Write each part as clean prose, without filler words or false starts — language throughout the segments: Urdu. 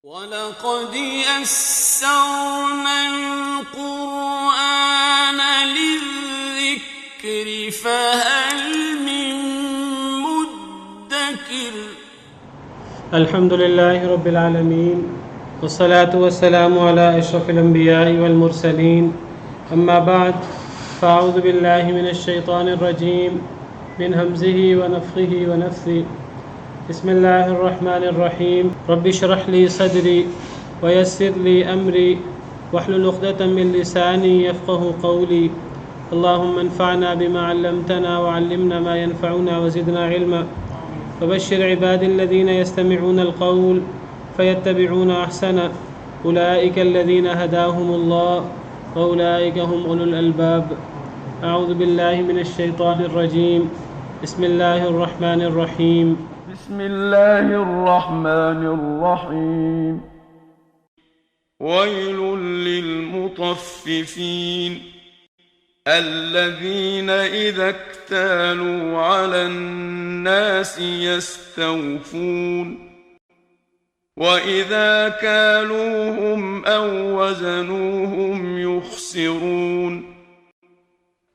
وَلَقَدْ يَسَّرْنَا الْقُرْآنَ لِلذِّكْرِ فَهَلْ مِن مُّدَّكِرٍ الحمد لله رب العالمين والصلاة والسلام على أشرف الأنبياء والمرسلين أما بعد فأعوذ بالله من الشيطان الرجيم من همزه ونفخه ونفثه بسم الله الرحمن الرحيم رب اشرح لي صدري ويسر لي أمري واحلل عقدة من لساني يفقه قولي اللهم انفعنا بما علمتنا وعلمنا ما ينفعنا وزدنا علما وبشر عباد الذين يستمعون القول فيتبعون أحسنه أولئك الذين هداهم الله وأولئك هم أولو الألباب أعوذ بالله من الشيطان الرجيم بسم الله الرحمن الرحيم بسم الله الرحمن الرحيم ويل للمطففين الذين إذا اكتالوا على الناس يستوفون وإذا كالوهم أو وزنوهم يخسرون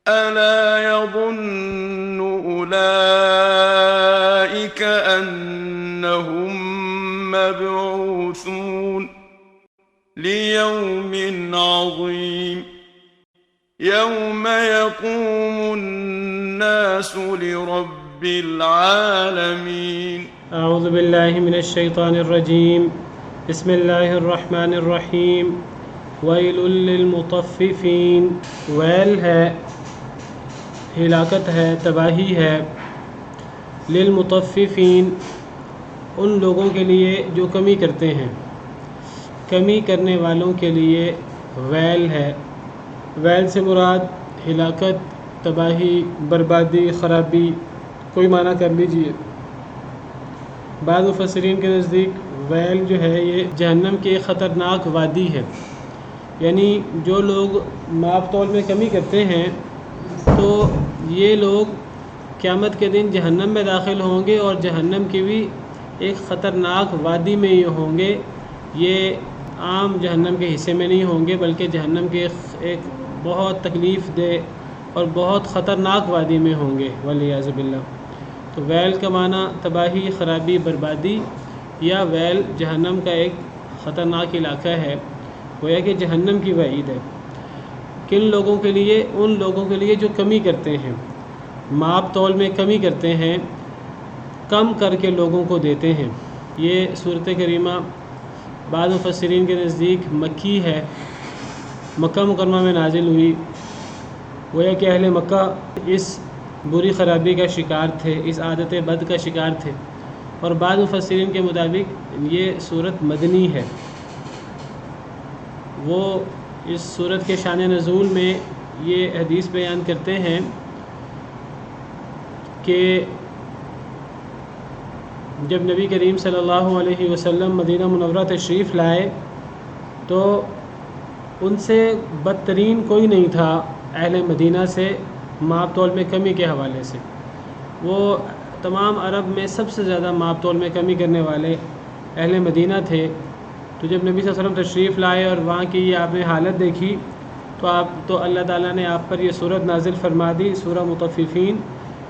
ألا يظن أولئك أنهم مبعوثون ليوم عظيم يوم يقوم الناس لرب العالمين أعوذ بالله من الشيطان الرجيم بسم الله الرحمن الرحيم ويل للمطففين ويل ہے ہلاکت ہے تباہی ہے للمطففین ان لوگوں کے لیے جو کمی کرتے ہیں کمی کرنے والوں کے لیے ویل ہے ویل سے مراد ہلاکت تباہی بربادی خرابی کوئی معنی کر لیجئے بعض مفسرین کے نزدیک ویل جو ہے یہ جہنم کی ایک خطرناک وادی ہے یعنی جو لوگ ماپ تول میں کمی کرتے ہیں تو یہ لوگ قیامت کے دن جہنم میں داخل ہوں گے اور جہنم کی بھی ایک خطرناک وادی میں یہ ہوں گے یہ عام جہنم کے حصے میں نہیں ہوں گے بلکہ جہنم کے ایک بہت تکلیف دہ اور بہت خطرناک وادی میں ہوں گے والعیاذ باللہ تو ویل کا معنی تباہی خرابی بربادی یا ویل جہنم کا ایک خطرناک علاقہ ہے گویا کہ جہنم کی وعید ہے کن لوگوں کے لیے ان لوگوں کے لیے جو کمی کرتے ہیں ماپ تول میں کمی کرتے ہیں کم کر کے لوگوں کو دیتے ہیں یہ صورت کریمہ بعض مفسرین کے نزدیک مکی ہے مکہ مکرمہ میں نازل ہوئی گویا کہ اہل مکہ اس بری خرابی کا شکار تھے اس عادت بد کا شکار تھے اور بعض مفسرین کے مطابق یہ صورت مدنی ہے وہ اس صورت کے شان نزول میں یہ حدیث بیان کرتے ہیں کہ جب نبی کریم صلی اللہ علیہ وسلم مدینہ منورہ تشریف لائے تو ان سے بدترین کوئی نہیں تھا اہل مدینہ سے ماپ تول میں کمی کے حوالے سے وہ تمام عرب میں سب سے زیادہ ماپ تول میں کمی کرنے والے اہل مدینہ تھے تو جب نبی صلی اللہ علیہ وسلم تشریف لائے اور وہاں کی یہ آپ نے حالت دیکھی تو اللہ تعالیٰ نے آپ پر یہ صورت نازل فرما دی سورہ مطففین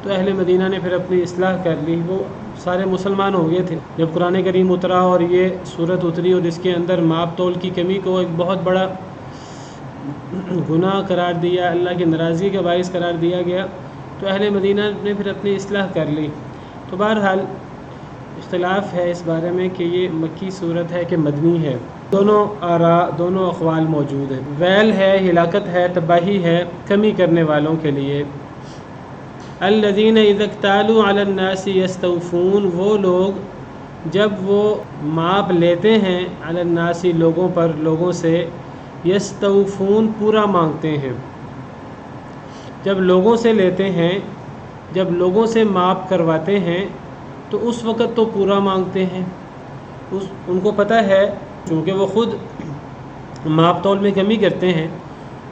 تو اہل مدینہ نے پھر اپنی اصلاح کر لی وہ سارے مسلمان ہو گئے تھے جب قرآن کریم اترا اور یہ صورت اتری اور اس کے اندر ماپ تول کی کمی کو ایک بہت بڑا گناہ قرار دیا اللہ کی ناراضگی کا باعث قرار دیا گیا تو اہل مدینہ نے پھر اپنی اصلاح کر لی تو بہرحال اختلاف ہے اس بارے میں کہ یہ مکی صورت ہے کہ مدنی ہے دونوں آراء دونوں اقوال موجود ہیں ویل ہے ہلاکت ہے تباہی ہے کمی کرنے والوں کے لیے الذین اذا اکتالوا علی الناس یستوفون وہ لوگ جب وہ ماپ لیتے ہیں علی الناس لوگوں پر لوگوں سے یستوفون پورا مانگتے ہیں جب لوگوں سے لیتے ہیں جب لوگوں سے ماپ کرواتے ہیں تو اس وقت تو پورا مانگتے ہیں ان کو پتہ ہے چونکہ وہ خود ماپ تول میں کمی کرتے ہیں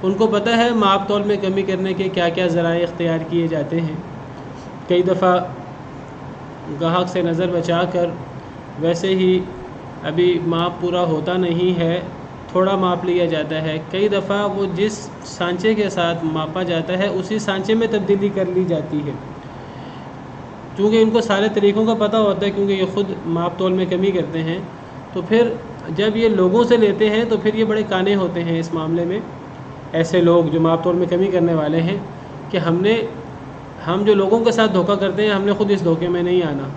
ان کو پتہ ہے ماپ تول میں کمی کرنے کے کیا کیا ذرائع اختیار کیے جاتے ہیں کئی دفعہ گاہک سے نظر بچا کر ویسے ہی ابھی ماپ پورا ہوتا نہیں ہے، تھوڑا ماپ لیا جاتا ہے، کئی دفعہ وہ جس سانچے کے ساتھ ماپا جاتا ہے اسی سانچے میں تبدیلی کر لی جاتی ہے، چونکہ ان کو سارے طریقوں کا پتہ ہوتا ہے، کیونکہ یہ خود ماپ تول میں کمی کرتے ہیں، تو پھر جب یہ لوگوں سے لیتے ہیں تو پھر یہ بڑے کانے ہوتے ہیں اس معاملے میں، ایسے لوگ جو ماپ تول میں کمی کرنے والے ہیں کہ ہم جو لوگوں کے ساتھ دھوکہ کرتے ہیں ہم نے خود اس دھوکے میں نہیں آنا،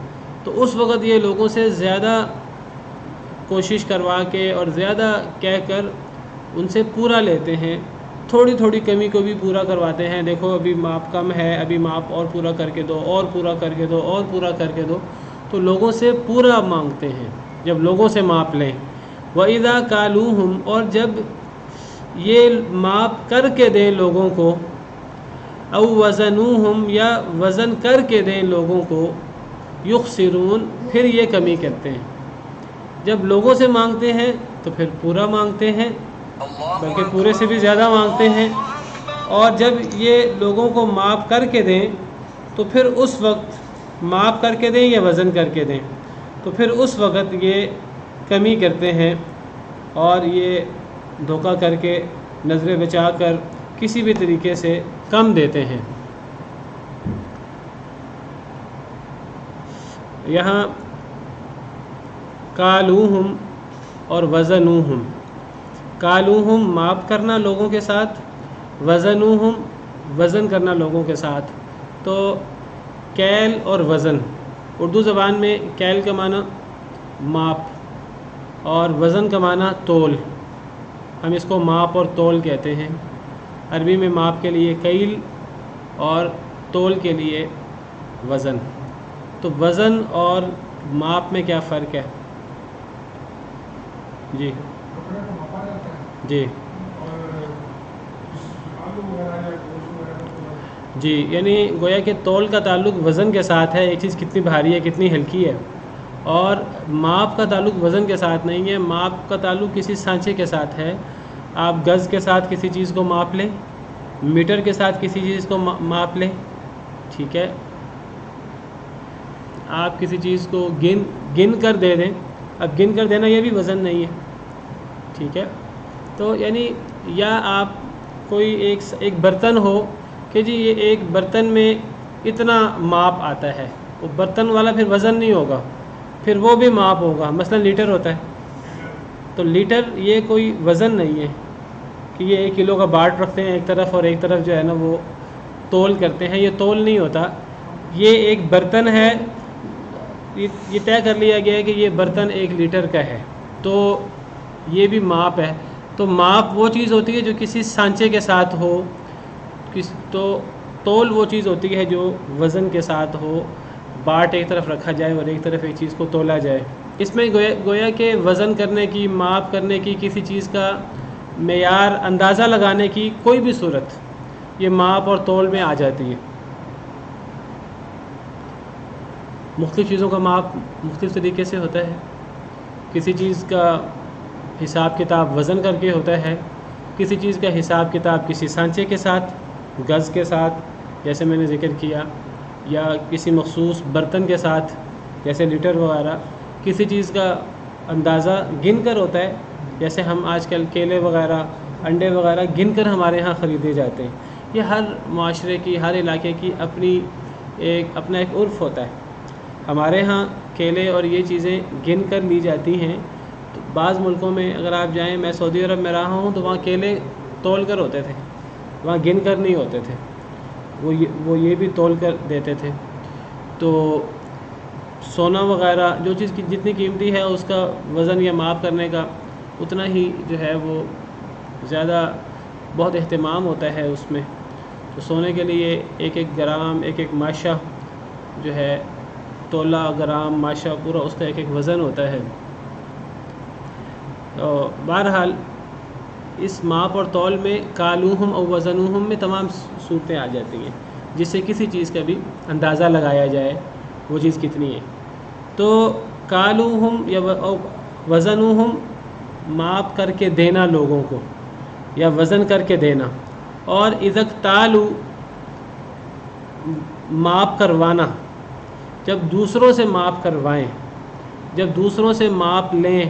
تو اس وقت یہ لوگوں سے زیادہ کوشش کروا کے اور زیادہ کہہ کر ان سے پورا لیتے ہیں، تھوڑی تھوڑی کمی کو بھی پورا کرواتے ہیں، دیکھو ابھی ماپ کم ہے، ابھی ماپ اور پورا کر کے دو، اور پورا کر کے دو، اور پورا کر کے دو، تو لوگوں سے پورا مانگتے ہیں جب لوگوں سے ماپ لیں۔ وَإِذَا كَالُوهُمْ، اور جب یہ ماپ کر کے دیں لوگوں کو، او وزنوہم، یا وزن کر کے دیں لوگوں کو، یخسرون، پھر یہ کمی کرتے ہیں، جب لوگوں سے مانگتے ہیں تو پھر پورا مانگتے ہیں، بلکہ پورے سے بھی زیادہ مانگتے ہیں، اور جب یہ لوگوں کو ماپ کر کے دیں تو پھر اس وقت ماپ کر کے دیں یا وزن کر کے دیں تو پھر اس وقت یہ کمی کرتے ہیں اور یہ دھوکہ کر کے نظریں بچا کر کسی بھی طریقے سے کم دیتے ہیں۔ یہاں کالوہم اور وزنوہم، کالوہم ماپ کرنا لوگوں کے ساتھ، وزنوہم وزن کرنا لوگوں کے ساتھ، تو کیل اور وزن، اردو زبان میں کیل کا معنی ماپ اور وزن کا معنی تول، ہم اس کو ماپ اور تول کہتے ہیں۔ عربی میں ماپ کے لیے کیل اور تول کے لیے وزن، تو وزن اور ماپ میں کیا فرق ہے؟ جی جی جی، یعنی گویا کہ تول کا تعلق وزن کے ساتھ ہے، ایک چیز کتنی بھاری ہے کتنی ہلکی ہے، اور ماپ کا تعلق وزن کے ساتھ نہیں ہے، ماپ کا تعلق کسی سانچے کے ساتھ ہے۔ آپ گز کے ساتھ کسی چیز کو ماپ لیں، میٹر کے ساتھ کسی چیز کو ماپ لیں، ٹھیک ہے، آپ کسی چیز کو گن کر دے دیں، اب گن کر دینا یہ بھی وزن نہیں ہے، ٹھیک ہے، تو یعنی یا آپ کوئی ایک برتن ہو کہ جی یہ ایک برتن میں اتنا ماپ آتا ہے، وہ برتن والا پھر وزن نہیں ہوگا، پھر وہ بھی ماپ ہوگا، مثلا لیٹر ہوتا ہے، تو لیٹر یہ کوئی وزن نہیں ہے کہ یہ 1 کلو کا باٹ رکھتے ہیں ایک طرف اور ایک طرف جو ہے نا وہ تول کرتے ہیں، یہ تول نہیں ہوتا، یہ ایک برتن ہے، یہ طے کر لیا گیا ہے کہ یہ برتن 1 لیٹر کا ہے، تو یہ بھی ماپ ہے۔ تو ماپ وہ چیز ہوتی ہے جو کسی سانچے کے ساتھ ہو، تو تول وہ چیز ہوتی ہے جو وزن کے ساتھ ہو، باٹ ایک طرف رکھا جائے اور ایک طرف ایک چیز کو تولا جائے۔ اس میں گویا کہ وزن کرنے کی، ماپ کرنے کی، کسی چیز کا معیار اندازہ لگانے کی کوئی بھی صورت یہ ماپ اور تول میں آ جاتی ہے۔ مختلف چیزوں کا ماپ مختلف طریقے سے ہوتا ہے، کسی چیز کا حساب کتاب وزن کر کے ہوتا ہے، کسی چیز کا حساب کتاب کسی سانچے کے ساتھ، گز کے ساتھ جیسے میں نے ذکر کیا، یا کسی مخصوص برتن کے ساتھ جیسے لیٹر وغیرہ، کسی چیز کا اندازہ گن کر ہوتا ہے، جیسے ہم آج کل کیلے وغیرہ، انڈے وغیرہ گن کر ہمارے ہاں خریدے جاتے ہیں۔ یہ ہر معاشرے کی، ہر علاقے کی اپنا ایک عرف ہوتا ہے۔ ہمارے ہاں کیلے اور یہ چیزیں گن کر لی جاتی ہیں، تو بعض ملکوں میں اگر آپ جائیں، میں سعودی عرب میں رہا ہوں تو وہاں کیلے تول کر ہوتے تھے، وہاں گن کر نہیں ہوتے تھے، وہ یہ بھی تول کر دیتے تھے۔ تو سونا وغیرہ جو چیز جتنی قیمتی ہے اس کا وزن یا ماپ کرنے کا اتنا ہی جو ہے وہ زیادہ بہت اہتمام ہوتا ہے اس میں، تو سونے کے لیے 1 گرام 1 ماشا جو ہے، تولہ گرام ماشا پورا اس کا 1 وزن ہوتا ہے۔ تو بہرحال اس ماپ اور تول میں کالوہم او وزنوہم میں تمام صورتیں آ جاتی ہیں جس سے کسی چیز کا بھی اندازہ لگایا جائے وہ چیز کتنی ہے۔ تو کالوہم یا وزنوہم ماپ کر کے دینا لوگوں کو یا وزن کر کے دینا، اور اذاکتالو ماپ کروانا، جب دوسروں سے ماپ کروائیں، جب دوسروں سے ماپ لیں،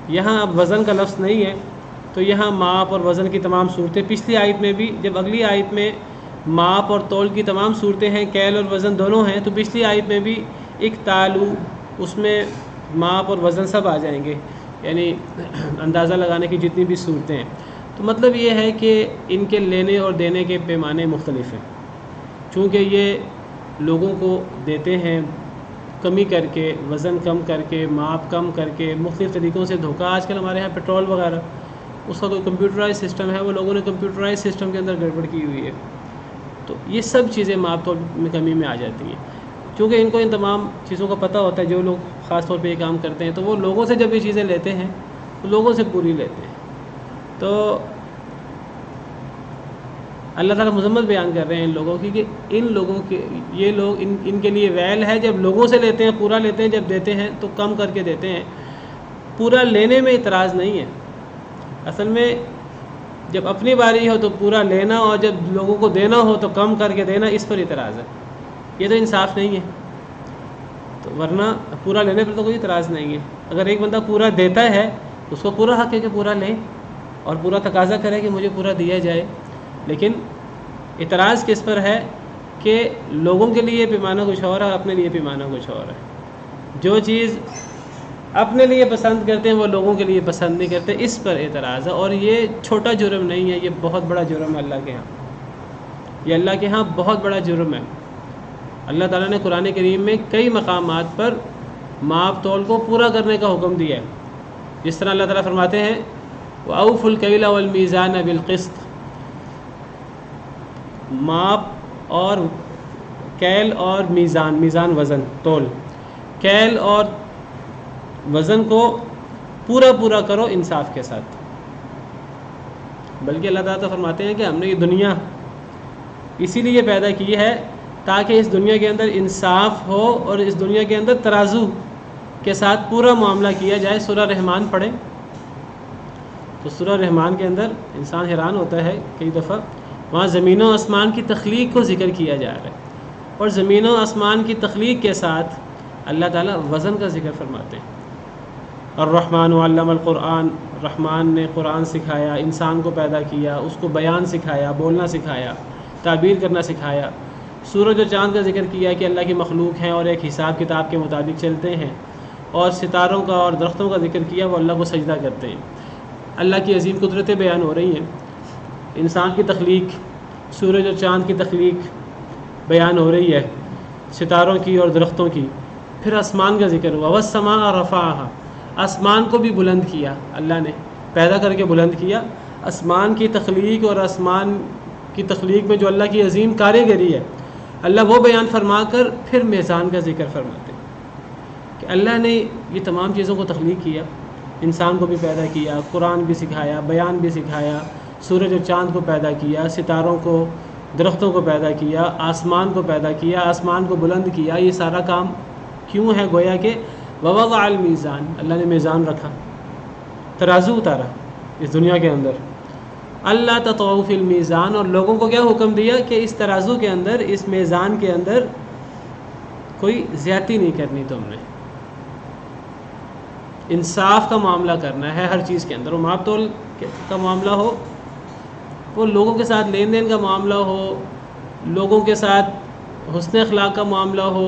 یہاں اب وزن کا لفظ نہیں ہے تو یہاں ماپ اور وزن کی تمام صورتیں پچھلی آیت میں بھی، جب اگلی آیت میں ماپ اور تول کی تمام صورتیں ہیں، کیل اور وزن دونوں ہیں، تو پچھلی آیت میں بھی ایک تالو، اس میں ماپ اور وزن سب آ جائیں گے، یعنی اندازہ لگانے کی جتنی بھی صورتیں ہیں۔ تو مطلب یہ ہے کہ ان کے لینے اور دینے کے پیمانے مختلف ہیں، چونکہ یہ لوگوں کو دیتے ہیں کمی کر کے، وزن کم کر کے، ماپ کم کر کے، مختلف طریقوں سے دھوکہ۔ آج کل ہمارے یہاں پیٹرول وغیرہ اس کا کوئی کمپیوٹرائز سسٹم ہے، وہ لوگوں نے کمپیوٹرائز سسٹم کے اندر گڑبڑ کی ہوئی ہے، تو یہ سب چیزیں ماپ تول میں کمی میں آ جاتی ہیں۔ چونکہ ان کو ان تمام چیزوں کا پتہ ہوتا ہے، جو لوگ خاص طور پہ یہ کام کرتے ہیں، تو وہ لوگوں سے جب یہ چیزیں لیتے ہیں تو لوگوں سے پوری لیتے ہیں۔ تو اللہ تعالیٰ مذمت بیان کر رہے ہیں ان لوگوں کی کہ ان لوگوں کے، یہ لوگ ان کے لیے ویل ہے، جب لوگوں سے لیتے ہیں پورا لیتے ہیں، جب دیتے ہیں تو کم کر کے دیتے ہیں۔ پورا لینے میں اعتراض نہیں ہے، اصل میں جب اپنی باری ہو تو پورا لینا، اور جب لوگوں کو دینا ہو تو کم کر کے دینا، اس پر اعتراض ہے۔ یہ تو انصاف نہیں ہے، تو ورنہ پورا لینے پر تو کوئی اعتراض نہیں ہے۔ اگر ایک بندہ پورا دیتا ہے تو اس کو پورا حق ہے کہ پورا لے اور پورا تقاضا کرے کہ مجھے پورا دیا جائے، لیکن اعتراض کس پر ہے کہ لوگوں کے لیے پیمانہ کچھ اور ہے اور اپنے لیے پیمانہ کچھ اور ہے۔ جو چیز اپنے لیے پسند کرتے ہیں وہ لوگوں کے لیے پسند نہیں کرتے، اس پر اعتراض ہے۔ اور یہ چھوٹا جرم نہیں ہے، یہ بہت بڑا جرم ہے اللہ کے ہاں، یہ اللہ کے ہاں بہت بڑا جرم ہے۔ اللہ تعالیٰ نے قرآن کریم میں کئی مقامات پر ماپ تول کو پورا کرنے کا حکم دیا ہے، جس طرح اللہ تعالیٰ فرماتے ہیں وَأَوْفُوا الْكَيْلَ وَالْمِيزَانَ بِالْقِسْطِ، ماپ اور کیل اور میزان، میزان وزن تول، کیل اور وزن کو پورا پورا کرو انصاف کے ساتھ۔ بلکہ اللہ تعالیٰ تو فرماتے ہیں کہ ہم نے یہ دنیا اسی لیے پیدا کی ہے تاکہ اس دنیا کے اندر انصاف ہو اور اس دنیا کے اندر ترازو کے ساتھ پورا معاملہ کیا جائے۔ سورہ رحمان پڑھیں تو سورہ رحمان کے اندر انسان حیران ہوتا ہے، کئی دفعہ وہاں زمین و آسمان کی تخلیق کو ذکر کیا جا رہا ہے، اور زمین و آسمان کی تخلیق کے ساتھ اللہ تعالیٰ وزن کا ذکر فرماتے ہیں۔ الرحمن علم القرآن، رحمان نے قرآن سکھایا، انسان کو پیدا کیا، اس کو بیان سکھایا، بولنا سکھایا، تعبیر کرنا سکھایا۔ سورج و چاند کا ذکر کیا کہ اللہ کی مخلوق ہیں اور ایک حساب کتاب کے مطابق چلتے ہیں، اور ستاروں کا اور درختوں کا ذکر کیا، وہ اللہ کو سجدہ کرتے ہیں۔ اللہ کی عظیم قدرتیں بیان ہو رہی ہیں، انسان کی تخلیق، سورج اور چاند کی تخلیق بیان ہو رہی ہے، ستاروں کی اور درختوں کی۔ پھر آسمان کا ذکر ہوا، وَالسَّمَاءَ رَفَعَهَا، آسمان کو بھی بلند کیا، اللہ نے پیدا کر کے بلند کیا۔ آسمان کی تخلیق اور آسمان کی تخلیق میں جو اللہ کی عظیم کاریگری ہے، اللہ وہ بیان فرما کر پھر میزان کا ذکر فرماتے ہیں کہ اللہ نے یہ تمام چیزوں کو تخلیق کیا، انسان کو بھی پیدا کیا، قرآن بھی سکھایا، بیان بھی سکھایا، سورج اور چاند کو پیدا کیا، ستاروں کو، درختوں کو پیدا کیا، آسمان کو پیدا کیا، آسمان کو بلند کیا۔ یہ سارا کام کیوں ہے؟ گویا کہ وَوَضَعَ الْمِيزَانَ، اللہ نے میزان رکھا، ترازو اتارا اس دنیا کے اندر۔ اللہ تطغوا فی المیزان، اور لوگوں کو کیا حکم دیا کہ اس ترازو کے اندر، اس میزان کے اندر کوئی زیادتی نہیں کرنی، تم نے انصاف کا معاملہ کرنا ہے ہر چیز کے اندر۔ وہ ماپ تول کا معاملہ ہو، وہ لوگوں کے ساتھ لین دین کا معاملہ ہو، لوگوں کے ساتھ حسن اخلاق کا معاملہ ہو،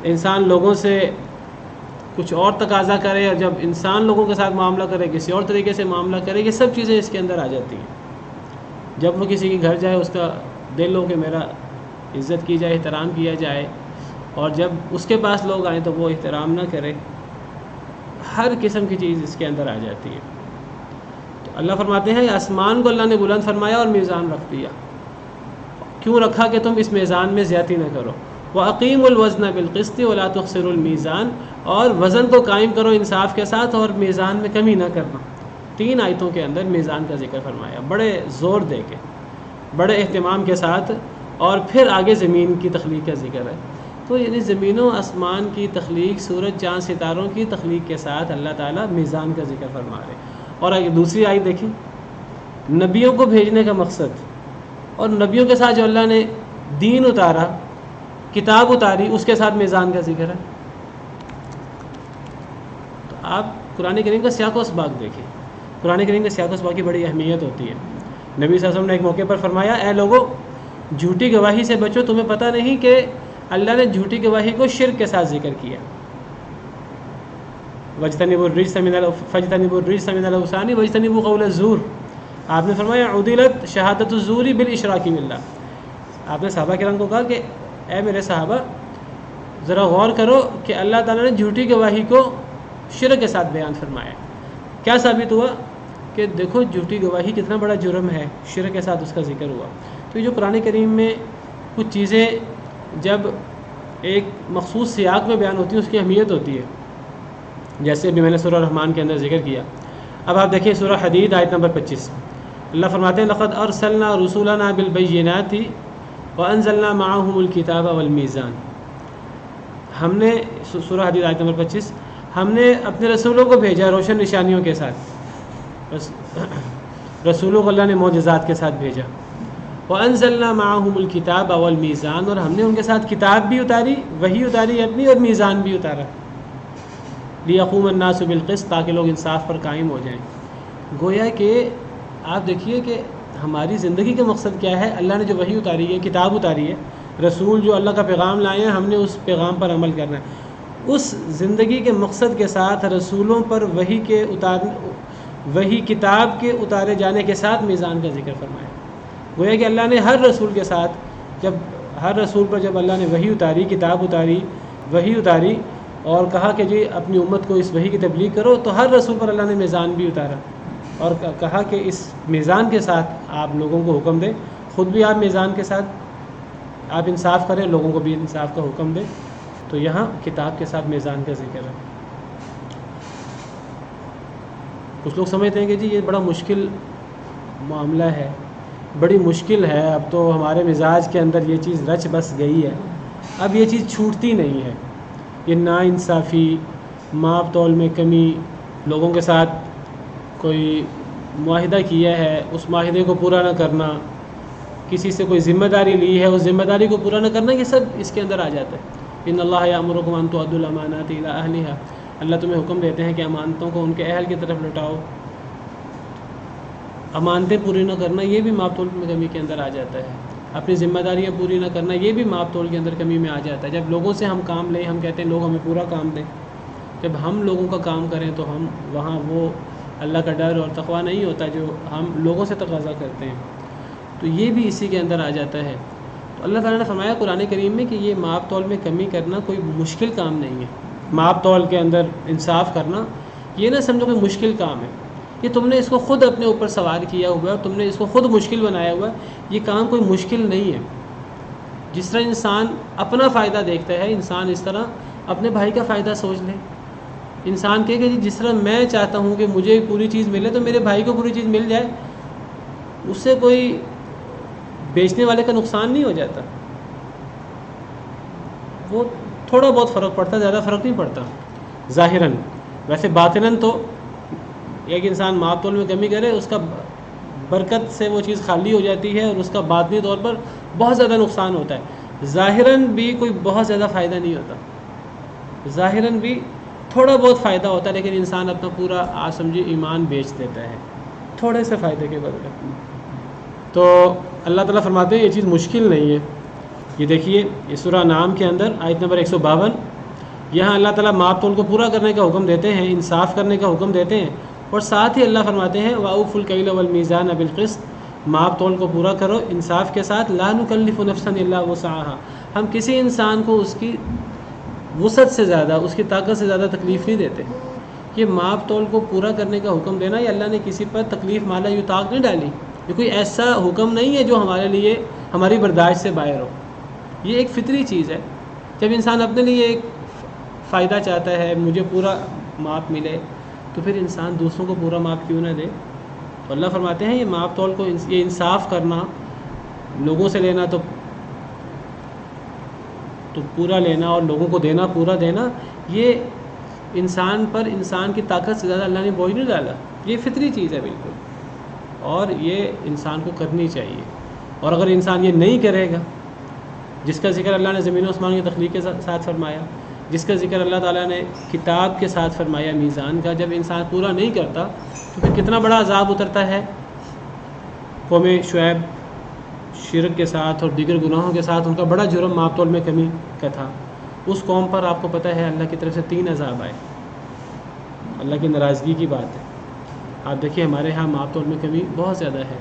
انسان لوگوں سے کچھ اور تقاضا کرے، اور جب انسان لوگوں کے ساتھ معاملہ کرے کسی اور طریقے سے معاملہ کرے، یہ سب چیزیں اس کے اندر آ جاتی ہیں۔ جب وہ کسی کے گھر جائے، اس کا دل ہو کہ میرا عزت کی جائے، احترام کیا جائے، اور جب اس کے پاس لوگ آئیں تو وہ احترام نہ کرے، ہر قسم کی چیز اس کے اندر آ جاتی ہے۔ تو اللہ فرماتے ہیں آسمان کو اللہ نے بلند فرمایا اور میزان رکھ دیا۔ کیوں رکھا؟ کہ تم اس میزان میں زیادتی نہ کرو۔ وَأَقِيمُوا الْوَزْنَ بِالْقِسْطِ وَلَا تُخْسِرُوا الْمِيزَانَ، اور وزن کو قائم کرو انصاف کے ساتھ، اور میزان میں کمی نہ کرنا۔ 3 آیتوں کے اندر میزان کا ذکر فرمایا، بڑے زور دے کے، بڑے اہتمام کے ساتھ، اور پھر آگے زمین کی تخلیق کا ذکر ہے۔ تو یعنی زمین و آسمان کی تخلیق، سورج چاند ستاروں کی تخلیق کے ساتھ اللہ تعالیٰ میزان کا ذکر فرما رہے ہیں۔ اور آگے دوسری آیت دیکھیں، نبیوں کو بھیجنے کا مقصد، اور نبیوں کے ساتھ جو اللہ نے دین اتارا، کتاب اتاری، اس کے ساتھ میزان کا ذکر ہے۔ آپ قرآن کریم کا سیاق و اسباق دیکھیں. قرآن کریم کے سیاق و اسباق کی بڑی اہمیت ہوتی ہے. نبی صلی اللہ علیہ وسلم نے ایک موقع پر فرمایا اے لوگو جھوٹی گواہی سے بچو, تمہیں پتہ نہیں کہ اللہ نے جھوٹی گواہی کو شرک کے ساتھ ذکر کیا. فَاجْتَنِبُوا الرِّجْسَ مِنَ الْأَوْثَانِ وَاجْتَنِبُوا قَوْلَ الزُّورِ. آپ نے فرمایا عُدِلَتْ شہادۃ الزُّورِ بِالْإِشْرَاكِ بِاللَّهِ. آپ نے صحابہ کرام کو کہا کہ اے میرے صحابہ ذرا غور کرو کہ اللہ تعالیٰ نے جھوٹی گواہی کو شرک کے ساتھ بیان فرمایا. کیا ثابت ہوا کہ دیکھو جھوٹی گواہی کتنا بڑا جرم ہے, شرک کے ساتھ اس کا ذکر ہوا. تو یہ جو قرآن کریم میں کچھ چیزیں جب ایک مخصوص سیاق میں بیان ہوتی ہیں اس کی اہمیت ہوتی ہے, جیسے ابھی میں نے سورہ رحمان کے اندر ذکر کیا. اب آپ دیکھیں سورہ حدید آیت نمبر 25. اللہ فرماتے ہیں لقد ارسلنا رسولنا بالبینات وانزلنا معهم الکتاب والمیزان. ہم نے سورہ حدید آیت نمبر 25 ہم نے اپنے رسولوں کو بھیجا روشن نشانیوں کے ساتھ. رسولوں کو اللہ نے معجزات کے ساتھ بھیجا. وانزلنا معهم الکتاب والمیزان, اور ہم نے ان کے ساتھ کتاب بھی اتاری, وحی اتاری اپنی, اور میزان بھی اتارا. لیقوم الناس بالقسط, تاکہ لوگ انصاف پر قائم ہو جائیں. گویا کہ آپ دیکھیے کہ ہماری زندگی کا مقصد کیا ہے. اللہ نے جو وحی اتاری ہے, کتاب اتاری ہے, رسول جو اللہ کا پیغام لائے ہیں, ہم نے اس پیغام پر عمل کرنا ہے. اس زندگی کے مقصد کے ساتھ رسولوں پر وحی کتاب کے اتارے جانے کے ساتھ میزان کا ذکر فرمایا. گویا کہ اللہ نے ہر رسول کے ساتھ ہر رسول پر جب اللہ نے وحی اتاری, کتاب اتاری, وحی اتاری اور کہا کہ جی اپنی امت کو اس وحی کی تبلیغ کرو, تو ہر رسول پر اللہ نے میزان بھی اتارا اور کہا کہ اس میزان کے ساتھ آپ لوگوں کو حکم دیں, خود بھی آپ میزان کے ساتھ آپ انصاف کریں, لوگوں کو بھی انصاف کا حکم دیں. تو یہاں کتاب کے ساتھ میزان کا ذکر ہے. کچھ لوگ سمجھتے ہیں کہ جی یہ بڑا مشکل معاملہ ہے, بڑی مشکل ہے, اب تو ہمارے مزاج کے اندر یہ چیز رچ بس گئی ہے, اب یہ چیز چھوٹتی نہیں ہے. یہ ناانصافی, ماپ تول میں کمی, لوگوں کے ساتھ کوئی معاہدہ کیا ہے اس معاہدے کو پورا نہ کرنا, کسی سے کوئی ذمہ داری لی ہے اس ذمہ داری کو پورا نہ کرنا, یہ سب اس کے اندر آ جاتا ہے. ان اللہ یامرکم ان تؤدوا الامانات الی اہلھا, اللہ تمہیں حکم دیتے ہیں کہ امانتوں کو ان کے اہل کی طرف لوٹاؤ. امانتیں پوری نہ کرنا یہ بھی ماپ تول میں کمی کے اندر آ جاتا ہے. اپنی ذمہ داریاں پوری نہ کرنا یہ بھی ماپ تول کے اندر کمی میں آ جاتا ہے. جب لوگوں سے ہم کام لیں, ہم کہتے ہیں لوگ ہمیں پورا کام دیں, جب ہم لوگوں کا کام کریں تو ہم وہاں وہ اللہ کا ڈر اور تقویٰ نہیں ہوتا جو ہم لوگوں سے تقاضا کرتے ہیں, تو یہ بھی اسی کے اندر آ جاتا ہے. تو اللہ تعالیٰ نے فرمایا قرآن کریم میں کہ یہ ماپ تول میں کمی کرنا کوئی مشکل کام نہیں ہے. ماپ تول کے اندر انصاف کرنا یہ نہ سمجھو کہ مشکل کام ہے, یہ تم نے اس کو خود اپنے اوپر سوار کیا ہوا ہے اور تم نے اس کو خود مشکل بنایا ہوا ہے. یہ کام کوئی مشکل نہیں ہے. جس طرح انسان اپنا فائدہ دیکھتا ہے, انسان اس طرح اپنے بھائی کا فائدہ سوچ لے. انسان کہے کہ جس طرح میں چاہتا ہوں کہ مجھے پوری چیز ملے تو میرے بھائی کو پوری چیز مل جائے, اس سے کوئی بیچنے والے کا نقصان نہیں ہو جاتا. وہ تھوڑا بہت فرق پڑتا, زیادہ فرق نہیں پڑتا ظاہراً. ویسے باطناً تو ایک انسان ماپ تول میں کمی کرے اس کا برکت سے وہ چیز خالی ہو جاتی ہے اور اس کا باطنی طور پر بہت زیادہ نقصان ہوتا ہے. ظاہراً بھی کوئی بہت زیادہ فائدہ نہیں ہوتا, ظاہراً بھی تھوڑا بہت فائدہ ہوتا ہے, لیکن انسان اپنا پورا آپ سمجھے ایمان بیچ دیتا ہے تھوڑے سے فائدے کے بدلے. تو اللہ تعالیٰ فرماتے ہیں یہ چیز مشکل نہیں ہے. یہ دیکھیے یہ سورہ نام کے اندر آیت نمبر 152, یہاں اللہ تعالیٰ ماپ تول کو پورا کرنے کا حکم دیتے ہیں, انصاف کرنے کا حکم دیتے ہیں, اور ساتھ ہی اللہ فرماتے ہیں وَأَوْفُوا الْكَيْلَ وَالْمِيزَانَ بِالْقِسْطِ, ماپ تول کو پورا کرو انصاف کے ساتھ. لَا نُكَلِّفُ نَفْسًا إِلَّا وُسْعَهَا, ہم کسی انسان کو اس کی وسعت سے زیادہ, اس کی طاقت سے زیادہ تکلیف نہیں دیتے. یہ ماپ تول کو پورا کرنے کا حکم دینا, یہ اللہ نے کسی پر تکلیف مالا یوں طاق نہیں ڈالی. یہ کوئی ایسا حکم نہیں ہے جو ہمارے لیے ہماری برداشت سے باہر ہو. یہ ایک فطری چیز ہے. جب انسان اپنے لیے ایک فائدہ چاہتا ہے, مجھے پورا ماپ ملے, تو پھر انسان دوسروں کو پورا ماپ کیوں نہ دے. تو اللہ فرماتے ہیں یہ ماپ تول کو, یہ انصاف کرنا, لوگوں سے لینا تو پورا لینا اور لوگوں کو دینا پورا دینا, یہ انسان پر انسان کی طاقت سے زیادہ اللہ نے بوجھ نہیں ڈالا. یہ فطری چیز ہے بالکل, اور یہ انسان کو کرنی چاہیے. اور اگر انسان یہ نہیں کرے گا, جس کا ذکر اللہ نے زمین و آسمان کی تخلیق کے ساتھ فرمایا, جس کا ذکر اللہ تعالیٰ نے کتاب کے ساتھ فرمایا میزان کا. جب انسان پورا نہیں کرتا تو پھر کتنا بڑا عذاب اترتا ہے. قوم شعیب شرک کے ساتھ اور دیگر گناہوں کے ساتھ ان کا بڑا جرم ماپ تول میں کمی کا تھا. اس قوم پر آپ کو پتہ ہے اللہ کی طرف سے 3 عذاب آئے. اللہ کی ناراضگی کی بات ہے. آپ دیکھیں ہمارے ہاں ماپ تول میں کمی بہت زیادہ ہے.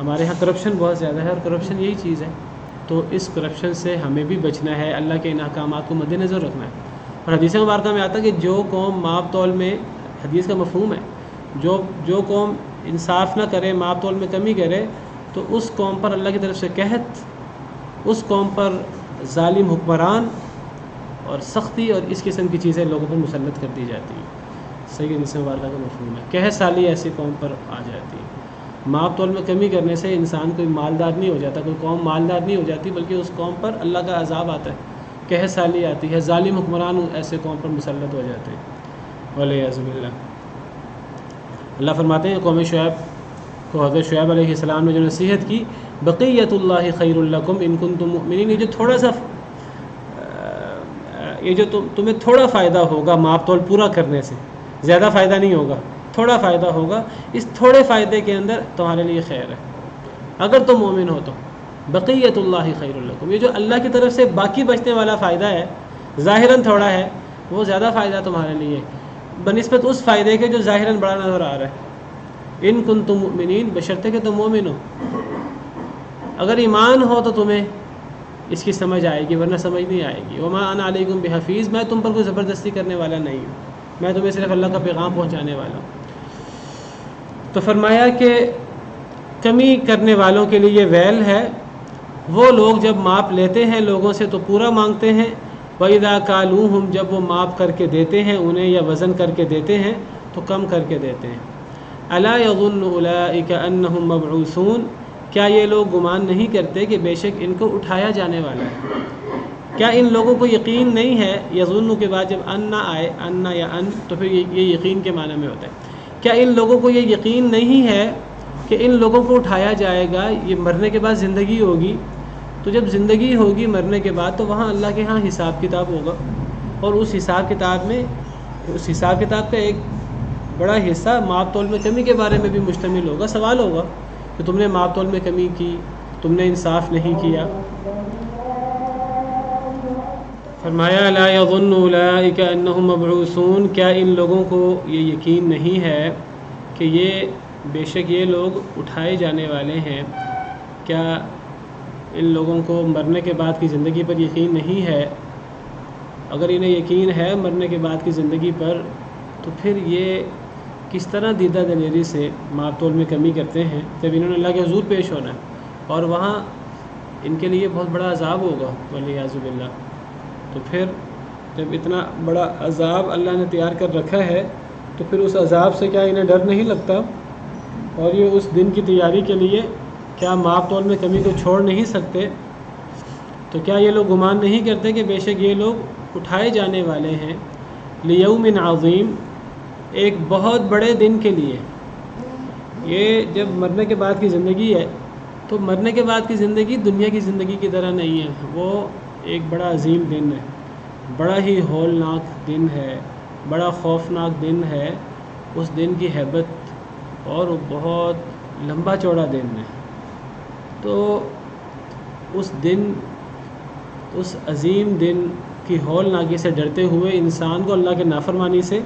ہمارے ہاں کرپشن بہت زیادہ ہے، اور کرپشن یہی چیز ہے. تو اس کرپشن سے ہمیں بھی بچنا ہے، اللہ کے ان احکامات کو مد نظر رکھنا ہے. اور حدیث مبارکہ میں آتا ہے کہ جو قوم ماپ تول میں، حدیث کا مفہوم ہے، جو قوم انصاف نہ کرے، ماپ تول میں کمی کرے، تو اس قوم پر اللہ کی طرف سے قحط، اس قوم پر ظالم حکمران اور سختی اور اس قسم کی چیزیں لوگوں پر مسلط کر دی جاتی ہیں. صحیح حدیث مبارکہ کا مفہوم ہے. قحط سالی ایسی قوم پر آ جاتی ہے. ماپ تول میں کمی کرنے سے انسان کوئی مالدار نہیں ہو جاتا، کوئی قوم مالدار نہیں ہو جاتی، بلکہ اس قوم پر اللہ کا عذاب آتا ہے، قحط سالی آتی ہے، ظالم حکمران ایسے قوم پر مسلط ہو جاتے ہیں. والعیاذ باللہ. اللہ فرماتے ہیں قوم شعیب کو حضرت شعیب علیہ السلام نے جو نصیحت کی، بقیت اللہ خیر لکم ان کنتم مؤمنین، یہ جو تمہیں تھوڑا فائدہ ہوگا ماپ تول پورا کرنے سے، زیادہ فائدہ نہیں ہوگا، تھوڑا فائدہ ہوگا، اس تھوڑے فائدے کے اندر تمہارے لیے خیر ہے اگر تم مومن ہو تو. بقیت اللہ خیر لکم، یہ جو اللہ کی طرف سے باقی بچنے والا فائدہ ہے، ظاہراً تھوڑا ہے، وہ زیادہ فائدہ تمہارے لیے بنسبت اس فائدے کے جو ظاہراً بڑا نظر آ رہا ہے. ان کنتم مؤمنین، بشرطے کہ تم مومن ہو. اگر ایمان ہو تو تمہیں اس کی سمجھ آئے گی، ورنہ سمجھ نہیں آئے گی. وما انا علیکم بحفیظ، میں تم پر کوئی زبردستی کرنے والا نہیں ہوں، میں تمہیں صرف اللہ کا پیغام پہنچانے والا ہوں. تو فرمایا کہ کمی کرنے والوں کے لیے ویل ہے. وہ لوگ جب ماپ لیتے ہیں لوگوں سے تو پورا مانگتے ہیں. وَإِذَا كَالُوهُمْ، جب وہ ماپ کر کے دیتے ہیں انہیں یا وزن کر کے دیتے ہیں تو کم کر کے دیتے ہیں. أَلَا يَظُنُّ أُولَٰئِكَ أَنَّهُمْ مَبْعُوثُونَ، کیا یہ لوگ گمان نہیں کرتے کہ بے شک ان کو اٹھایا جانے والا ہے. کیا ان لوگوں کو یقین نہیں ہے؟ یظن کے بعد جب ان نہ آئے، ان یا ان، تو پھر یہ یقین کے معنی میں ہوتا ہے. کیا ان لوگوں کو یہ یقین نہیں ہے کہ ان لوگوں کو اٹھایا جائے گا؟ یہ مرنے کے بعد زندگی ہوگی، تو جب زندگی ہوگی مرنے کے بعد تو وہاں اللہ کے ہاں حساب کتاب ہوگا. اور اس حساب کتاب کا ایک بڑا حصہ ماپ تول میں کمی کے بارے میں بھی مشتمل ہوگا. سوال ہوگا کہ تم نے ماپ تول میں کمی کی، تم نے انصاف نہیں کیا. فرمایا لا يظن اولئک انہم مبعوثون، کیا ان لوگوں کو یہ یقین نہیں ہے کہ بے شک یہ لوگ اٹھائے جانے والے ہیں. کیا ان لوگوں کو مرنے کے بعد کی زندگی پر یقین نہیں ہے؟ اگر انہیں یقین ہے مرنے کے بعد کی زندگی پر، تو پھر یہ کس طرح دیدہ دلیری سے ماپ تول میں کمی کرتے ہیں جب انہوں نے اللہ کے حضور پیش ہونا ہے اور وہاں ان کے لیے بہت بڑا عذاب ہوگا والعیاذ باللہ. تو پھر جب اتنا بڑا عذاب اللہ نے تیار کر رکھا ہے تو پھر اس عذاب سے کیا انہیں ڈر نہیں لگتا؟ اور یہ اس دن کی تیاری کے لیے کیا ماپ تول میں کمی کو چھوڑ نہیں سکتے؟ تو کیا یہ لوگ گمان نہیں کرتے کہ بے شک یہ لوگ اٹھائے جانے والے ہیں لیوم عظیم، ایک بہت بڑے دن کے لیے. یہ جب مرنے کے بعد کی زندگی ہے تو مرنے کے بعد کی زندگی دنیا کی زندگی کی طرح نہیں ہے، وہ ایک بڑا عظیم دن ہے، بڑا ہی ہولناک دن ہے، بڑا خوفناک دن ہے. اس دن کی ہیبت اور وہ بہت لمبا چوڑا دن ہے. تو اس دن، اس عظیم دن کی ہولناکی سے ڈرتے ہوئے انسان کو اللہ کے نافرمانی سے،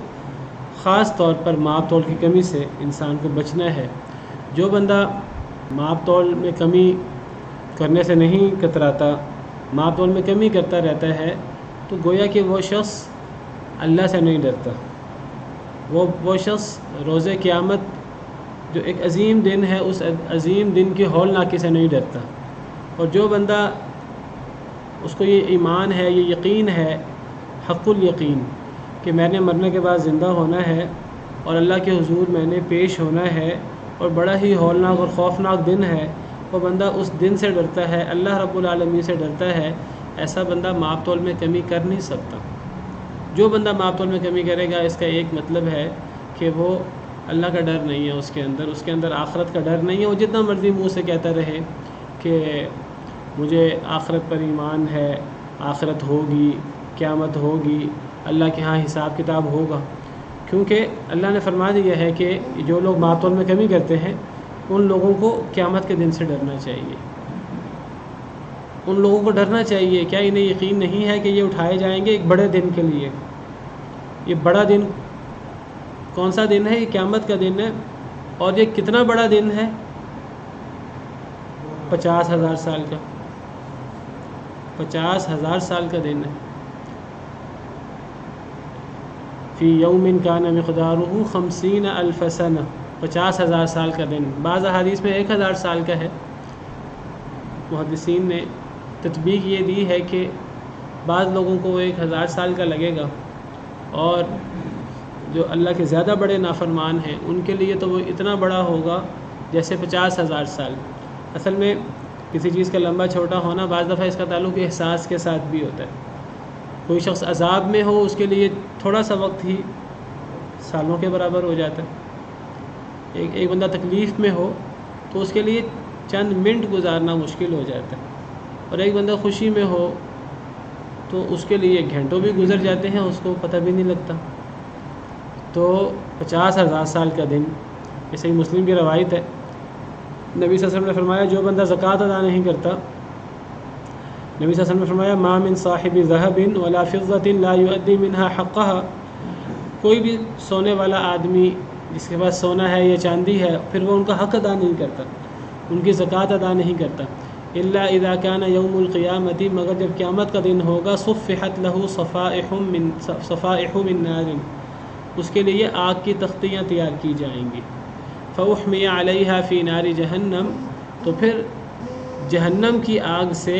خاص طور پر ماپ تول کی کمی سے انسان کو بچنا ہے. جو بندہ ماپ تول میں کمی کرنے سے نہیں کتراتا، ماپ تول میں کمی کرتا رہتا ہے، تو گویا کہ وہ شخص اللہ سے نہیں ڈرتا. وہ شخص روز قیامت جو ایک عظیم دن ہے، اس عظیم دن کی ہولناکی سے نہیں ڈرتا. اور جو بندہ، اس کو یہ ایمان ہے، یہ یقین ہے، حق الیقین، کہ میں نے مرنے کے بعد زندہ ہونا ہے اور اللہ کے حضور میں نے پیش ہونا ہے، اور بڑا ہی ہولناک اور خوفناک دن ہے، وہ بندہ اس دن سے ڈرتا ہے، اللہ رب العالمین سے ڈرتا ہے. ایسا بندہ ماپ تول میں کمی کر نہیں سکتا. جو بندہ ماپ تول میں کمی کرے گا، اس کا ایک مطلب ہے کہ وہ اللہ کا ڈر نہیں ہے اس کے اندر آخرت کا ڈر نہیں ہے. وہ جتنا مرضی منہ سے کہتا رہے کہ مجھے آخرت پر ایمان ہے، آخرت ہوگی، قیامت ہوگی، اللہ کے ہاں حساب کتاب ہوگا، کیونکہ اللہ نے فرما دیا ہے کہ جو لوگ ماتول میں کمی کرتے ہیں ان لوگوں کو قیامت کے دن سے ڈرنا چاہیے، ان لوگوں کو ڈرنا چاہیے۔ کیا انہیں یقین نہیں ہے کہ یہ اٹھائے جائیں گے ایک بڑے دن کے لیے؟ یہ بڑا دن کون سا دن ہے؟ یہ قیامت کا دن ہے، اور یہ کتنا بڑا دن ہے؟ 50,000 سال کا، 50,000 سال کا دن ہے۔ فی یوم کان مقدارہ 50,000 سنہ، 50,000 سال کا دن۔ بعض احادیث میں 1,000 سال کا ہے۔ محدثین نے تطبیق یہ دی ہے کہ بعض لوگوں کو 1,000 سال کا لگے گا، اور جو اللہ کے زیادہ بڑے نافرمان ہیں ان کے لیے تو وہ اتنا بڑا ہوگا جیسے 50,000 سال۔ اصل میں کسی چیز کا لمبا چھوٹا ہونا بعض دفعہ اس کا تعلق احساس کے ساتھ بھی ہوتا ہے۔ کوئی شخص عذاب میں ہو اس کے لیے تھوڑا سا وقت ہی سالوں کے برابر ہو جاتا ہے، ایک بندہ تکلیف میں ہو تو اس کے لیے چند منٹ گزارنا مشکل ہو جاتا ہے، اور ایک بندہ خوشی میں ہو تو اس کے لیے گھنٹوں بھی گزر جاتے ہیں، اس کو پتہ بھی نہیں لگتا۔ تو 50,000 سال کا دن، یہ صحیح مسلم کی روایت ہے۔ نبی صلی اللہ علیہ وسلم نے فرمایا جو بندہ زکوٰۃ ادا نہیں کرتا، نبی صلی اللہ علیہ وسلم نے فرمایا ما من صاحب ذهب ولا فضة لا يؤدي منها حقها، کوئی بھی سونے والا آدمی جس کے پاس سونا ہے یا چاندی ہے پھر وہ ان کا حق ادا نہیں کرتا، ان کی زکوٰۃ ادا نہیں کرتا، الا اذا كان يوم القیامة، مگر جب قیامت کا دن ہوگا، صفحت له صفائح من نار، اس کے لیے آگ کی تختیاں تیار کی جائیں گی، فاحمی علیہا فی نار جہنم، تو پھر جہنم کی آگ سے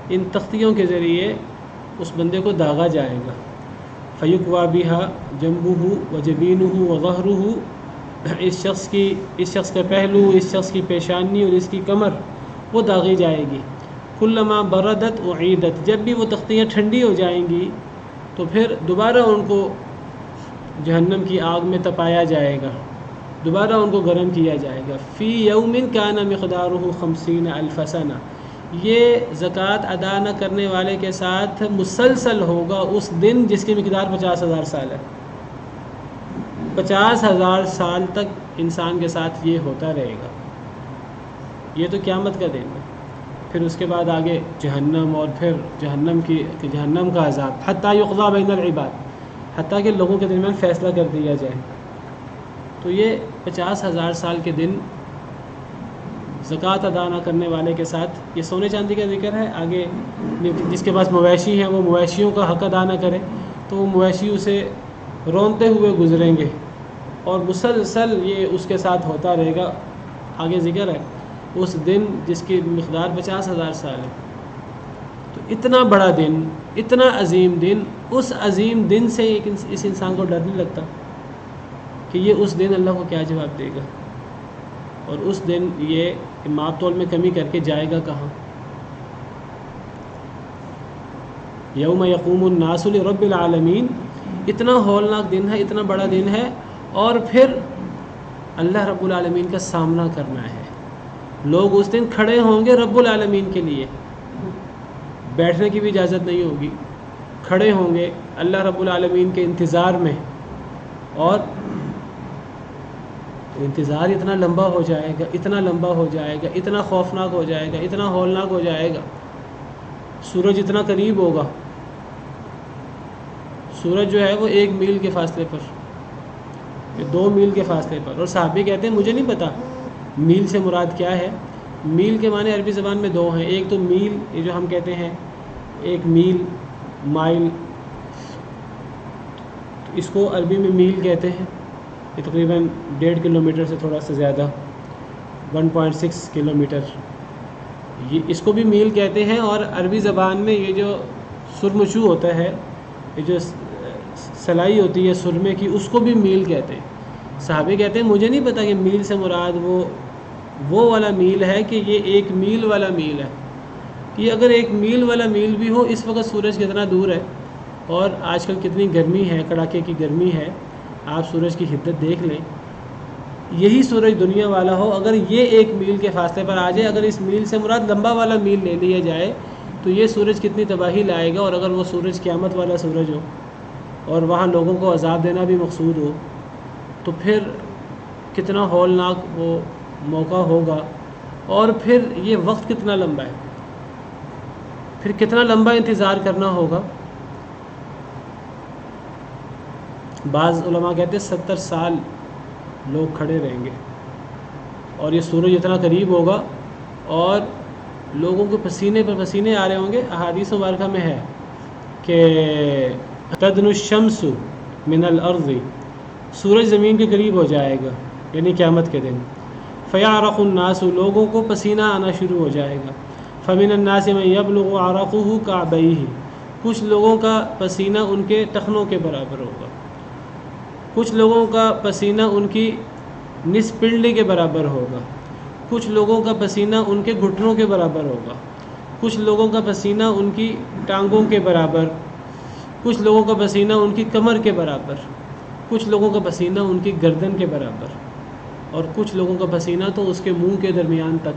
ان تختیوں کے ذریعے اس بندے کو داغا جائے گا، فیکوی بہا جنبہ وجبینہ وظہرہ، اس شخص کا پہلو، اس شخص کی پیشانی اور اس کی کمر وہ داغی جائے گی، کلما بردت اعیدت، جب بھی وہ تختیاں ٹھنڈی ہو جائیں گی تو پھر دوبارہ ان کو جہنم کی آگ میں تپایا جائے گا، دوبارہ ان کو گرم کیا جائے گا۔ فی یوم کان مقدارہ 50,000 سنہ، یہ زکوٰۃ ادا نہ کرنے والے کے ساتھ مسلسل ہوگا اس دن جس کی مقدار 50,000 سال ہے۔ 50,000 سال تک انسان کے ساتھ یہ ہوتا رہے گا۔ یہ تو قیامت کا دن ہے، پھر اس کے بعد آگے جہنم، اور پھر جہنم کا عذاب، حتیٰ یقضی بین العباد، حتیٰ کہ لوگوں کے درمیان فیصلہ کر دیا جائے۔ تو یہ 50,000 سال کے دن زکوٰۃ ادا نہ کرنے والے کے ساتھ، یہ سونے چاندی کا ذکر ہے۔ آگے جس کے پاس مویشی ہیں وہ مویشیوں کا حق ادا نہ کرے تو وہ مویشی اسے رونتے ہوئے گزریں گے، اور مسلسل یہ اس کے ساتھ ہوتا رہے گا۔ آگے ذکر ہے اس دن جس کی مقدار 50,000 سال ہے۔ تو اتنا بڑا دن، اتنا عظیم دن، اس عظیم دن سے اس انسان کو ڈر نہیں لگتا کہ یہ اس دن اللہ کو کیا جواب دے گا، اور اس دن یہ ماپ تول میں کمی کر کے جائے گا کہاں؟ یوم یقوم الناس لرب العالمین، اتنا ہولناک دن ہے، اتنا بڑا دن ہے، اور پھر اللہ رب العالمین کا سامنا کرنا ہے۔ لوگ اس دن کھڑے ہوں گے رب العالمین کے لیے، بیٹھنے کی بھی اجازت نہیں ہوگی، کھڑے ہوں گے اللہ رب العالمین کے انتظار میں، اور انتظار اتنا لمبا ہو جائے گا، اتنا لمبا ہو جائے گا، اتنا خوفناک ہو جائے گا، اتنا ہولناک ہو جائے گا۔ سورج اتنا قریب ہوگا، سورج جو ہے وہ 1 میل کے فاصلے پر، 2 میل کے فاصلے پر، اور صحابی کہتے ہیں مجھے نہیں پتا میل سے مراد کیا ہے۔ میل کے معنی عربی زبان میں 2 ہیں، ایک تو میل، یہ جو ہم کہتے ہیں 1 میل، مائل، اس کو عربی میں میل کہتے ہیں، یہ تقریباً 1.5 کلومیٹر سے تھوڑا سا زیادہ، 1.6 کلومیٹر، یہ اس کو بھی میل کہتے ہیں۔ اور عربی زبان میں یہ جو سرمشو ہوتا ہے، یہ جو سلائی ہوتی ہے سرمے کی، اس کو بھی میل کہتے ہیں۔ صحابی کہتے ہیں مجھے نہیں پتا کہ میل سے مراد وہ والا میل ہے کہ یہ 1 میل والا میل ہے۔ یہ اگر 1 میل والا میل بھی ہو، اس وقت سورج کتنا دور ہے، اور آج کل کتنی گرمی ہے، کڑاکے کی گرمی ہے، آپ سورج کی حدت دیکھ لیں۔ یہی سورج دنیا والا ہو، اگر یہ 1 میل کے فاصلے پر آ جائے، اگر اس میل سے مراد لمبا والا میل لے لیا جائے تو یہ سورج کتنی تباہی لائے گا، اور اگر وہ سورج قیامت والا سورج ہو اور وہاں لوگوں کو عذاب دینا بھی مقصود ہو تو پھر کتنا ہولناک وہ موقع ہوگا، اور پھر یہ وقت کتنا لمبا ہے، پھر کتنا لمبا انتظار کرنا ہوگا۔ بعض علماء کہتے ہیں 70 سال لوگ کھڑے رہیں گے، اور یہ سورج اتنا قریب ہوگا اور لوگوں کے پسینے پر پسینے آ رہے ہوں گے۔ احادیث مبارکہ میں ہے کہ تدنو الشمس من الارض، سورج زمین کے قریب ہو جائے گا یعنی قیامت کے دن۔ فیعرق الناس، لوگوں کو پسینہ آنا شروع ہو جائے گا۔ فمن الناس من یبلغ عرقه کعبیہ، کچھ لوگوں کا پسینہ ان کے ٹخنوں کے برابر ہوگا، کچھ لوگوں کا پسینہ ان کی نصف پنڈلی کے برابر ہوگا، کچھ لوگوں کا پسینہ ان کے گھٹنوں کے برابر ہوگا، کچھ لوگوں کا پسینہ ان کی ٹانگوں کے برابر، کچھ لوگوں کا پسینہ ان کی کمر کے برابر، کچھ لوگوں کا پسینہ ان کی گردن کے برابر، اور کچھ لوگوں کا پسینہ تو اس کے منہ کے درمیان تک۔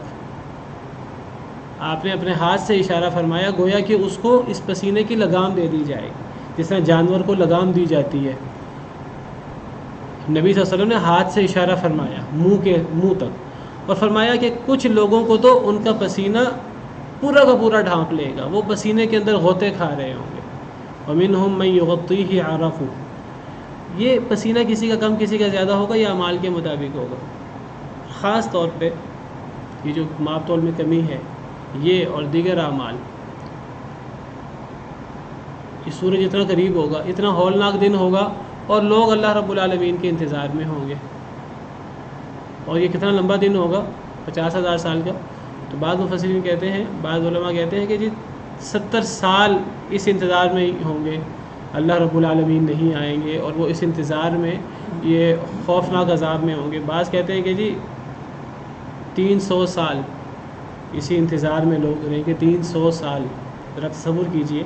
آپ نے اپنے ہاتھ سے اشارہ فرمایا گویا کہ اس کو اس پسینے کی لگام دے دی جائے گی، جس طرح جانور کو لگام دی جاتی ہے۔ نبی صلی اللہ علیہ وسلم نے ہاتھ سے اشارہ فرمایا منہ تک، اور فرمایا کہ کچھ لوگوں کو تو ان کا پسینہ پورا کا پورا ڈھانپ لے گا، وہ پسینے کے اندر غوطے کھا رہے ہوں گے۔ وَمِنْهُمْ مَن يُغَطِّيهِ عَرَقُهُ، یہ پسینہ کسی کا کم کسی کا زیادہ ہوگا یا اعمال کے مطابق ہوگا۔ خاص طور پہ یہ جو ماپ تول میں کمی ہے، یہ اور دیگر اعمال، یہ سورج اتنا قریب ہوگا، اتنا ہولناک دن ہوگا، اور لوگ اللہ رب العالمین کے انتظار میں ہوں گے۔ اور یہ کتنا لمبا دن ہوگا، 50,000 سال کا۔ تو بعض مفسرین کہتے ہیں، بعض علماء کہتے ہیں کہ جی 70 سال اس انتظار میں ہوں گے، اللہ رب العالمین نہیں آئیں گے، اور وہ اس انتظار میں یہ خوفناک عذاب میں ہوں گے۔ بعض کہتے ہیں کہ جی 300 سال اسی انتظار میں لوگ رہیں گے، 300 سال۔ ذرا تصور کیجئے،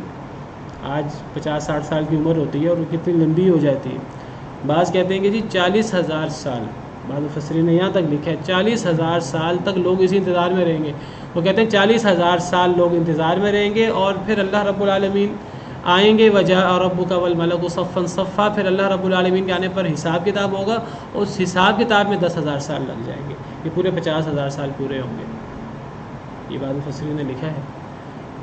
آج 50-60 سال کی عمر ہوتی ہے اور وہ کتنی لمبی ہو جاتی ہے۔ بعض کہتے ہیں کہ جی 40,000 سال، بعض مفسرین نے یہاں تک لکھا ہے 40,000 سال تک لوگ اسی انتظار میں رہیں گے۔ وہ کہتے ہیں 40,000 سال لوگ انتظار میں رہیں گے، اور پھر اللہ رب العالمین آئیں گے، وجاء ربک والملک صفا صفا، پھر اللہ رب العالمین کے آنے پر حساب کتاب ہوگا، اور اس حساب کتاب میں 10,000 سال لگ جائیں گے، یہ پورے 50,000 سال پورے ہوں گے۔ یہ بعض مفسرین نے لکھا ہے۔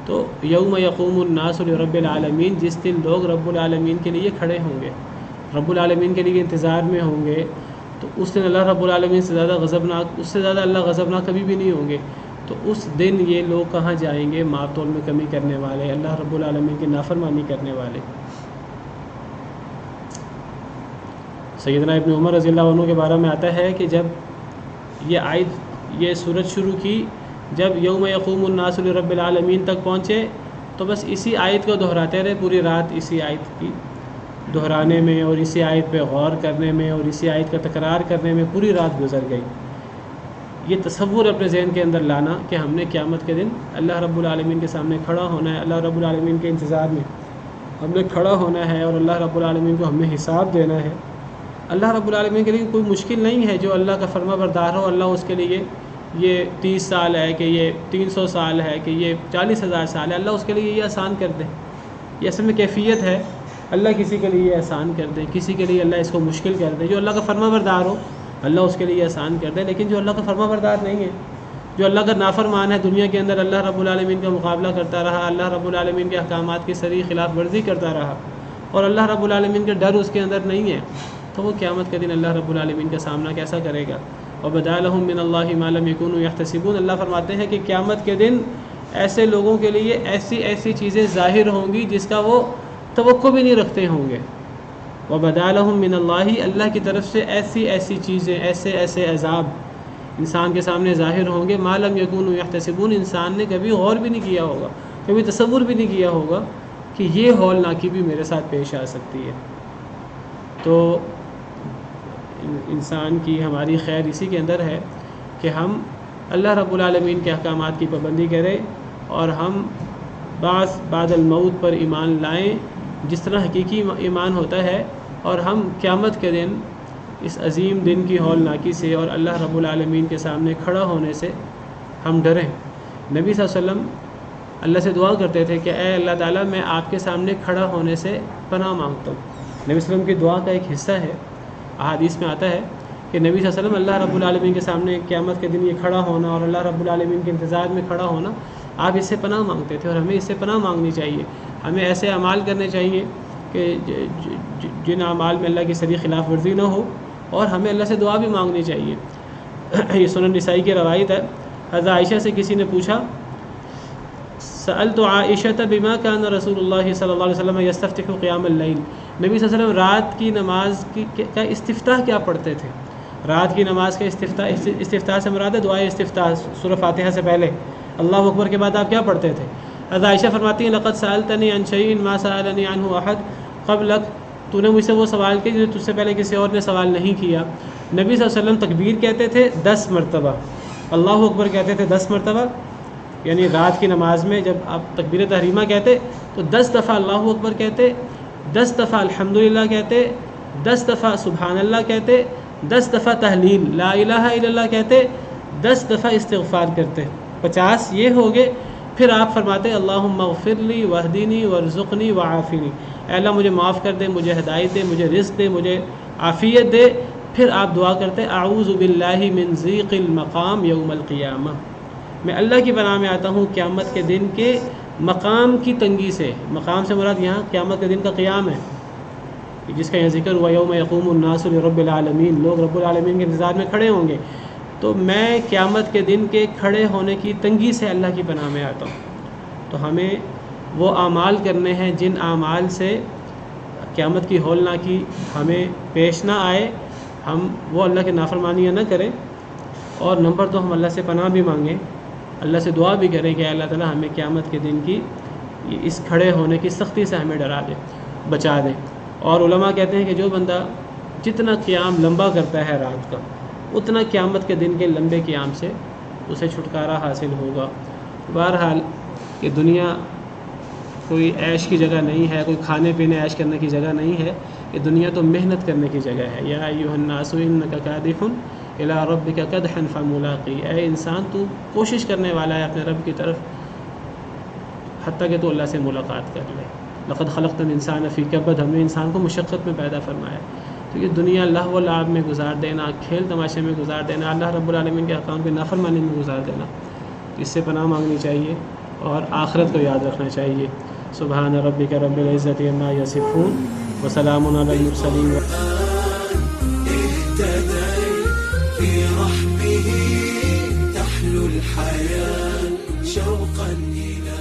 تو یوم یقوم الناس لرب العالمین، جس دن لوگ رب العالمین کے لیے کھڑے ہوں گے، رب العالمین کے لیے انتظار میں ہوں گے، تو اس دن اللہ رب العالمین سے زیادہ غضبناک، اس سے زیادہ اللہ غضبناک کبھی بھی نہیں ہوں گے۔ تو اس دن یہ لوگ کہاں جائیں گے؟ ماپ تول میں کمی کرنے والے، اللہ رب العالمین کی نافرمانی کرنے والے۔ سیدنا ابن عمر رضی اللہ عنہ کے بارے میں آتا ہے کہ جب یہ سورج شروع کی، جب یوم یقوم الناس لرب العالمین تک پہنچے تو بس اسی آیت کو دہراتے رہے، پوری رات اسی آیت کی دہرانے میں اور اسی آیت پہ غور کرنے میں اور اسی آیت کا تکرار کرنے میں پوری رات گزر گئی۔ یہ تصور اپنے ذہن کے اندر لانا کہ ہم نے قیامت کے دن اللہ رب العالمین کے سامنے کھڑا ہونا ہے، اللہ رب العالمین کے انتظار میں ہم نے کھڑا ہونا ہے، اور اللہ رب العالمین کو ہم نے حساب دینا ہے۔ اللہ رب العالمین کے لیے کوئی مشکل نہیں ہے، جو اللہ کا فرما بردار ہو، اللہ اس کے لیے یہ 30 سال ہے کہ یہ 300 سال ہے کہ یہ 40,000 سال ہے، اللہ اس کے لیے یہ آسان کر دے۔ یہ اصل میں کیفیت ہے، اللہ کسی کے لیے یہ آسان کر دے، کسی کے لیے اللہ اس کو مشکل کر دے۔ جو اللہ کا فرما بردار ہو اللہ اس کے لیے آسان کر دے، لیکن جو اللہ کا فرما بردار نہیں ہے، جو اللہ کا نافرمان ہے، دنیا کے اندر اللہ رب العالمین کا مقابلہ کرتا رہا، اللہ رب العالمین کے احکامات کی صریح خلاف ورزی کرتا رہا، اور اللہ رب العالمین کا ڈر اس کے اندر نہیں ہے، تو وہ قیامت کے دن اللہ رب العالمین کا سامنا کیسا کرے گا؟ وَبَدَا لَهُم مِّنَ اللَّهِ مَا لَمْ يَكُونُوا يَحْتَسِبُونَ۔ اللہ فرماتے ہیں کہ قیامت کے دن ایسے لوگوں کے لیے ایسی چیزیں ظاہر ہوں گی جس کا وہ توقع بھی نہیں رکھتے ہوں گے۔ وَبَدَا لَهُم مِّنَ اللَّهِ، اللہ کی طرف سے ایسی چیزیں، ایسے عذاب انسان کے سامنے ظاہر ہوں گے، مَا لَمْ يَكُونُوا يَحْتَسِبُونَ، انسان نے کبھی غور بھی نہیں کیا ہوگا، کبھی تصور بھی نہیں کیا ہوگا کہ یہ ہولناکی بھی میرے ساتھ پیش آ سکتی ہے۔ تو انسان کی ہماری خیر اسی کے اندر ہے کہ ہم اللہ رب العالمین کے احکامات کی پابندی کریں، اور ہم بعد الموت پر ایمان لائیں، جس طرح حقیقی ایمان ہوتا ہے، اور ہم قیامت کے دن اس عظیم دن کی ہولناکی سے اور اللہ رب العالمین کے سامنے کھڑا ہونے سے ہم ڈریں۔ نبی صلی اللہ علیہ وسلم اللہ سے دعا کرتے تھے کہ اے اللہ تعالیٰ میں آپ کے سامنے کھڑا ہونے سے پناہ مانگتا ہوں۔ نبی صلی اللہ علیہ وسلم کی دعا کا ایک حصہ ہے، احادیث میں آتا ہے کہ نبی صلی اللہ علیہ وسلم اللہ رب العالمین کے سامنے قیامت کے دن یہ کھڑا ہونا اور اللہ رب العالمین کے انتظار میں کھڑا ہونا، آپ اس سے پناہ مانگتے تھے، اور ہمیں اس سے پناہ مانگنی چاہیے۔ ہمیں ایسے اعمال کرنے چاہیے کہ جن اعمال میں اللہ کی صریح خلاف ورزی نہ ہو، اور ہمیں اللہ سے دعا بھی مانگنی چاہیے۔ یہ سنن نسائی کی روایت ہے، حضرت عائشہ سے کسی نے پوچھا، سألت عائشہ بما كان رسول اللہ صلی اللہ علیہ وسلم یستفتح قیام اللیل، نبی صلی اللہ علیہ وسلم رات کی نماز کا استفتاح کیا پڑھتے تھے؟ رات کی نماز کا استفتاح سے مراد ہے دعائے استفتاح، سورہ فاتحہ سے پہلے اللہ اکبر کے بعد آپ کیا پڑھتے تھے؟ حضرت عائشہ فرماتی ہیں لقد سألتنی عن شیء ما سألنی عنہ احد قبلک، تو نے مجھ سے وہ سوال کیا جو تجھ سے پہلے کسی اور نے سوال نہیں کیا۔ نبی صلی اللہ علیہ وسلم تکبیر کہتے تھے 10 مرتبہ، اللہ اکبر کہتے تھے 10 مرتبہ، یعنی رات کی نماز میں جب آپ تکبیر تحریمہ کہتے تو 10 دفعہ اللہ اکبر کہتے، 10 دفعہ الحمدللہ کہتے، 10 دفعہ سبحان اللہ کہتے، 10 دفعہ تحلیل لا الہ الا اللہ کہتے، 10 دفعہ استغفار کرتے، 50 یہ ہو گئے۔ پھر آپ فرماتے اللہم اغفر لی واہدنی وارزقنی وعافنی، اے اللہ مجھے معاف کر دے، مجھے ہدایت دے، مجھے رزق دے، مجھے عافیت دے۔ پھر آپ دعا کرتے اعوذ باللہ من ضیق المقام یوم القیامہ، میں اللہ کی پناہ میں آتا ہوں قیامت کے دن کے مقام کی تنگی سے۔ مقام سے مراد یہاں قیامت کے دن کا قیام ہے، جس کا یہاں ذکر ہوا یوم یقوم الناس لرب العالمین، لوگ رب العالمین کے انتظار میں کھڑے ہوں گے۔ تو میں قیامت کے دن کے کھڑے ہونے کی تنگی سے اللہ کی پناہ میں آتا ہوں۔ تو ہمیں وہ اعمال کرنے ہیں جن اعمال سے قیامت کی ہولناکی ہمیں پیش نہ آئے، ہم وہ اللہ کے نافرمانیاں نہ کریں، اور نمبر 2 ہم اللہ سے پناہ بھی مانگیں، اللہ سے دعا بھی کریں کہ اللہ تعالیٰ ہمیں قیامت کے دن کی اس کھڑے ہونے کی سختی سے ہمیں ڈرا دے، بچا دے۔ اور علماء کہتے ہیں کہ جو بندہ جتنا قیام لمبا کرتا ہے رات کا، اتنا قیامت کے دن کے لمبے قیام سے اسے چھٹکارا حاصل ہوگا۔ بہرحال یہ دنیا کوئی عیش کی جگہ نہیں ہے، کوئی کھانے پینے عیش کرنے کی جگہ نہیں ہے، یہ دنیا تو محنت کرنے کی جگہ ہے۔ یا ایھا الناس انک کادح الی ربک کدحا فملاقی، اے انسان تو کوشش کرنے والا ہے اپنے رب کی طرف حتیٰ کہ تو اللہ سے ملاقات کر لے۔ لقد خلقنا الانسان فی کبد، ہم نے انسان کو مشقت میں پیدا فرمایا۔ تو یہ دنیا لہو و لعب میں گزار دینا، کھیل تماشے میں گزار دینا، اللہ رب العالمین کے احکام کی نافرمانی میں گزار دینا، اس سے پناہ مانگنی چاہیے اور آخرت کو یاد رکھنا چاہیے۔ سبحان ربک رب العزت عما یصفون وسلام علی المرسلین۔ في رحمه تحلو الحياة شوقا إلى